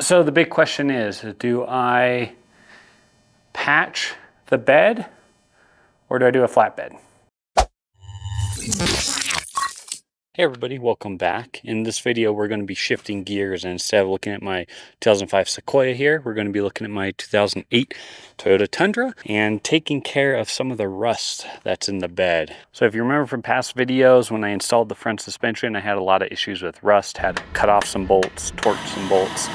So the big question is, do I patch the bed or do I do a flatbed? Hey everybody, welcome back. In this video, we're going to be shifting gears, and instead of looking at my 2005 Sequoia here, we're going to be looking at my 2008 Toyota Tundra and taking care of some of the rust that's in the bed. So if you remember from past videos, when I installed the front suspension, I had a lot of issues with rust, had to cut off some bolts, torque some bolts,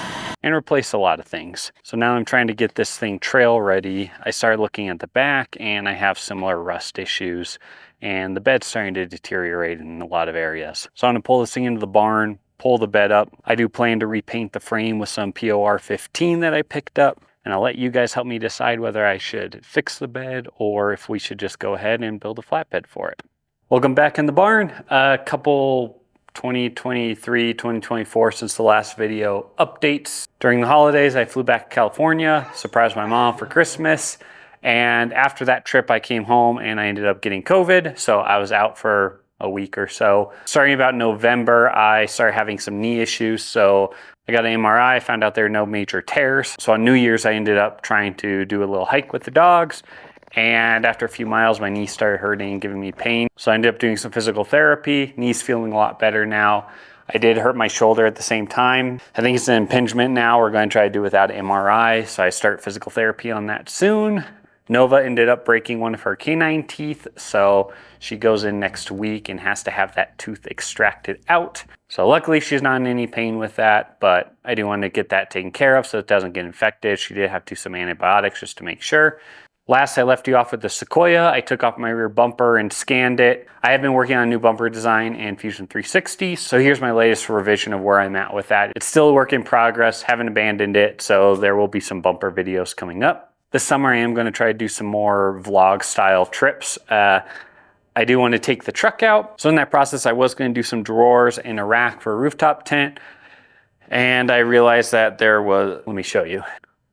and replace a lot of things. So now I'm trying to get this thing trail ready. I started looking at the back and I have similar rust issues, and the bed's starting to deteriorate in a lot of areas. So I'm gonna pull this thing into the barn, pull the bed up. I do plan to repaint the frame with some POR 15 that I picked up, and I'll let you guys help me decide whether I should fix the bed or if we should just go ahead and build a flatbed for it. Welcome back in the barn. A couple 2023, 2024 since the last video updates. During the holidays, I flew back to California, surprised my mom for Christmas. And after that trip, I came home and I ended up getting COVID. So I was out for a week or so. Starting about November, I started having some knee issues. So I got an MRI, found out there were no major tears. So on New Year's, I ended up trying to do a little hike with the dogs. And after a few miles, my knee started hurting and giving me pain. So I ended up doing some physical therapy. Knee's feeling a lot better now. I did hurt my shoulder at the same time. I think it's an impingement now. We're going to try to do without MRI. So I start physical therapy on that soon. Nova ended up breaking one of her canine teeth, so she goes in next week and has to have that tooth extracted out. So luckily she's not in any pain with that, but I do want to get that taken care of so it doesn't get infected. She did have to do some antibiotics just to make sure. Last, I left you off with the Sequoia. I took off my rear bumper and scanned it. I have been working on a new bumper design and Fusion 360, so here's my latest revision of where I'm at with that. It's still a work in progress, haven't abandoned it, so there will be some bumper videos coming up. This summer I am going to try to do some more vlog style trips. I do want to take the truck out. So in that process, I was going to do some drawers and a rack for a rooftop tent. And I realized that there was, let me show you.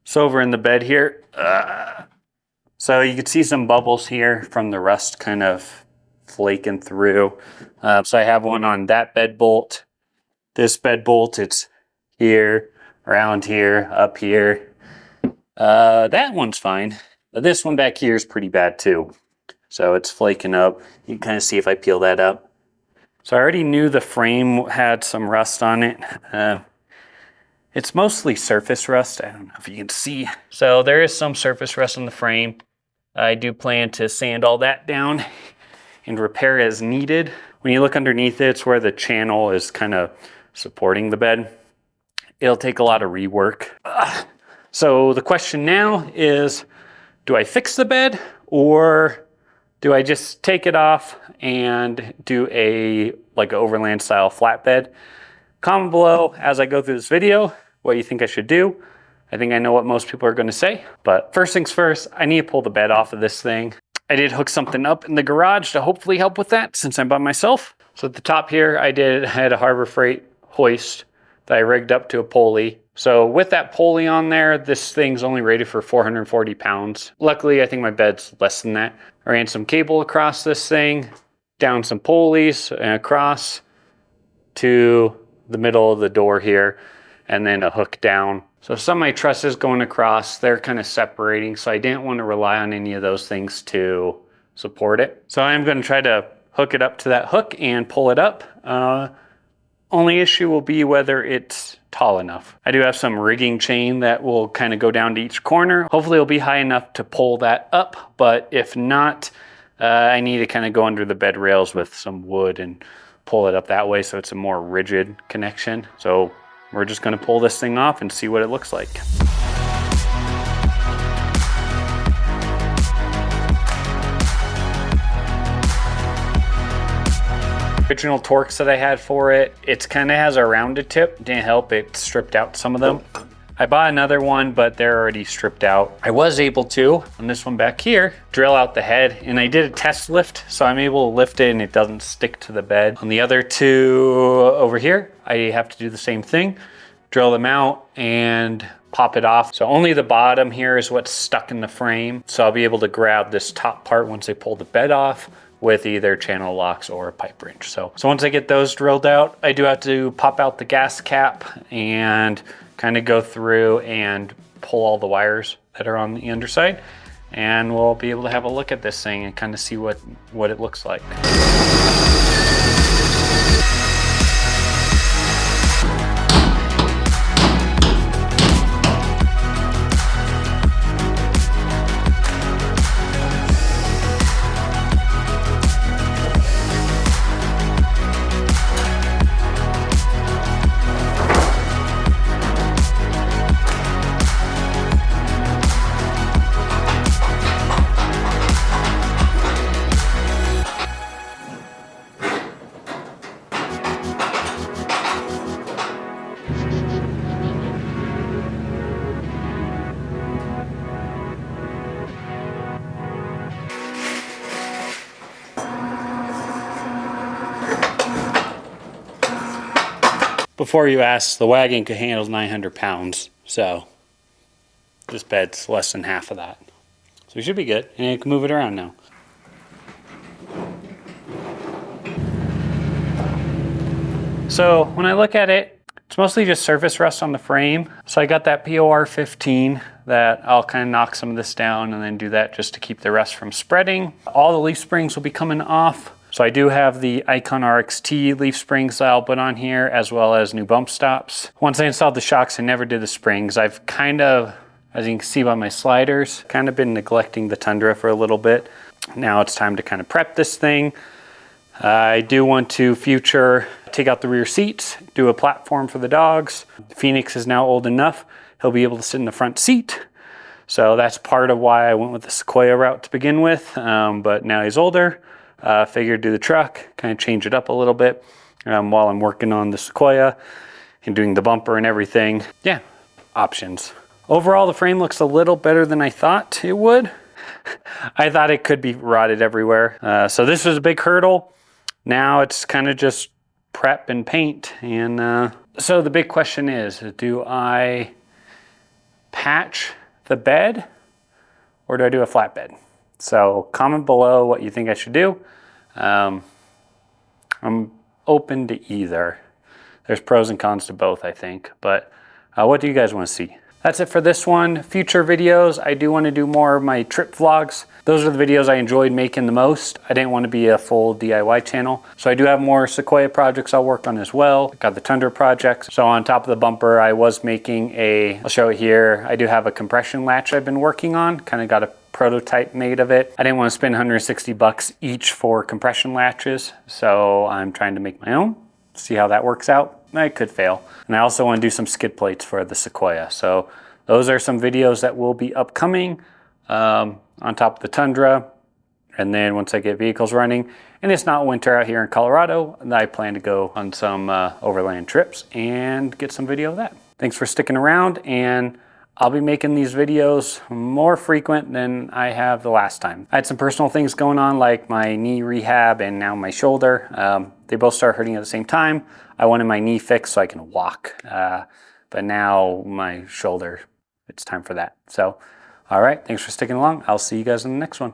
So over in the bed here, so you can see some bubbles here from the rust kind of flaking through. So I have one on that bed bolt. This bed bolt, it's here, around here, up here. That one's fine. This one back here is pretty bad too. So it's flaking up. You can kind of see if I peel that up. So I already knew the frame had some rust on it. It's mostly surface rust. I don't know if you can see. So there is some surface rust on the frame. I do plan to sand all that down and repair as needed. When you look underneath it, it's where the channel is kind of supporting the bed. It'll take a lot of rework. So the question now is, do I fix the bed or do I just take it off and do like an Overland style flatbed? Comment below as I go through this video what you think I should do. I think I know what most people are going to say, but first things first, I need to pull the bed off of this thing. I did hook something up in the garage to hopefully help with that since I'm by myself. So at the top here, I had a Harbor Freight hoist that I rigged up to a pulley. So with that pulley on there, this thing's only rated for 440 pounds. Luckily, I think my bed's less than that. I ran some cable across this thing, down some pulleys, and across to the middle of the door here, and then a hook down. So some of my trusses going across, they're kind of separating, so I didn't want to rely on any of those things to support it. So I'm going to try to hook it up to that hook and pull it up. Only issue will be whether it's tall enough. I do have some rigging chain that will kind of go down to each corner. Hopefully it'll be high enough to pull that up, but if not, I need to kind of go under the bed rails with some wood and pull it up that way so it's a more rigid connection. So we're just going to pull this thing off and see what it looks like. Original Torx that I had for it, it kind of has a rounded tip. Didn't help, it stripped out some of them. I bought another one, but they're already stripped out. I was able to, on this one back here, drill out the head, and I did a test lift, so I'm able to lift it and it doesn't stick to the bed. On the other two over here, I have to do the same thing, drill them out and pop it off. So only the bottom here is what's stuck in the frame. So I'll be able to grab this top part once I pull the bed off with either channel locks or a pipe wrench. So once I get those drilled out, I do have to pop out the gas cap and kind of go through and pull all the wires that are on the underside, and we'll be able to have a look at this thing and kind of see what it looks like. Before you ask, the wagon could handle 900 pounds, so this bed's less than half of that. So we should be good, and you can move it around now. So when I look at it, it's mostly just surface rust on the frame. So I got that POR 15 that I'll kind of knock some of this down and then do that just to keep the rust from spreading. All the leaf springs will be coming off. So I do have the Icon RXT leaf springs that I'll put on here, as well as new bump stops. Once I installed the shocks, I never did the springs. I've kind of, as you can see by my sliders, kind of been neglecting the Tundra for a little bit. Now it's time to kind of prep this thing. I do want to take out the rear seats, do a platform for the dogs. Phoenix is now old enough. He'll be able to sit in the front seat. So that's part of why I went with the Sequoia route to begin with. But now he's older. Figured do the truck, kind of change it up a little bit while I'm working on the Sequoia and doing the bumper and everything. Yeah, options. Overall, the frame looks a little better than I thought it would. I thought it could be rotted everywhere. So this was a big hurdle. Now it's kind of just prep and paint. And so the big question is, do I patch the bed or do I do a flatbed? So comment below what you think I should do. I'm open to either. There's pros and cons to both, I think. But what do you guys want to see? That's it for this one. Future videos, I do want to do more of my trip vlogs. Those are the videos I enjoyed making the most. I didn't want to be a full DIY channel. So I do have more Sequoia projects I'll work on as well. Got the Tundra projects. So on top of the bumper, I was making I'll show it here. I do have a compression latch I've been working on. Kind of got a prototype made of it. I didn't want to spend 160 bucks each for compression latches. So I'm trying to make my own. See how that works out. I could fail. And I also want to do some skid plates for the Sequoia. So those are some videos that will be upcoming on top of the Tundra. And then once I get vehicles running, and it's not winter out here in Colorado, I plan to go on some overland trips and get some video of that. Thanks for sticking around, and I'll be making these videos more frequent than I have the last time. I had some personal things going on, like my knee rehab and now my shoulder. They both started hurting at the same time. I wanted my knee fixed so I can walk, but now my shoulder, it's time for that. So, all right, thanks for sticking along. I'll see you guys in the next one.